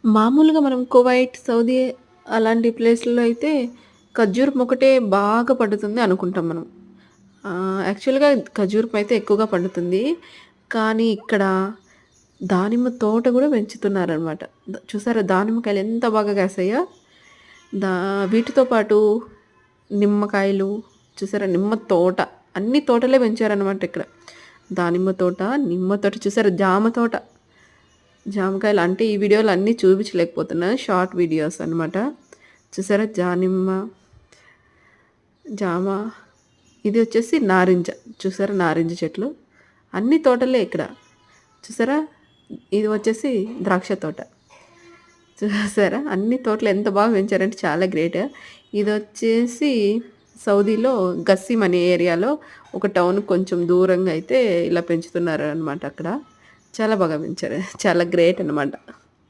మామూలుగా మనం Kuwait, Saudi అలాంటి ప్లేస్‌లో అయితే ఖర్జూరం ఒకటే బాగా పండుతుంది అనుకుంటాం మనం. యాక్చువల్‌గా ఖర్జూరం అయితే ఎక్కువగా పండుతుంది. కానీ ఇక్కడ దానిమ్మ తోట గూడా పెంచుతున్నారనమాట. చూసారా దానిమ్మకాయలు ఎంత బాగా కాసాయో? దా వీటితో పాటు నిమ్మకాయలు చూసారా నిమ్మ తోట, అన్ని తోటలే పెంచారనమాట ఇక్కడ. దానిమ్మ తోట, నిమ్మ తోట చూసారా జామ తోట. జామకాయలు అంటే ఈ వీడియోలో అన్నీ చూపించలేకపోతున్నా. షార్ట్ వీడియోస్ అనమాట. చూసారా జానిమ్మ, జామ, ఇది వచ్చేసి నారింజ. చూసారా నారింజ చెట్లు. అన్ని తోటలే ఇక్కడ. చూసారా ఇది వచ్చేసి ద్రాక్ష తోట. చూసారా అన్ని తోటలు ఎంత బాగా పెంచారంటే చాలా గ్రేట్. ఇదొచ్చేసి సౌదీలో గస్సిం అనే ఏరియాలో ఒక టౌన్ కొంచెం దూరంగా అయితే ఇలా పెంచుతున్నారనమాట అక్కడ. చాలా బాగా పెంచారు. చాలా గ్రేట్ అనమాట.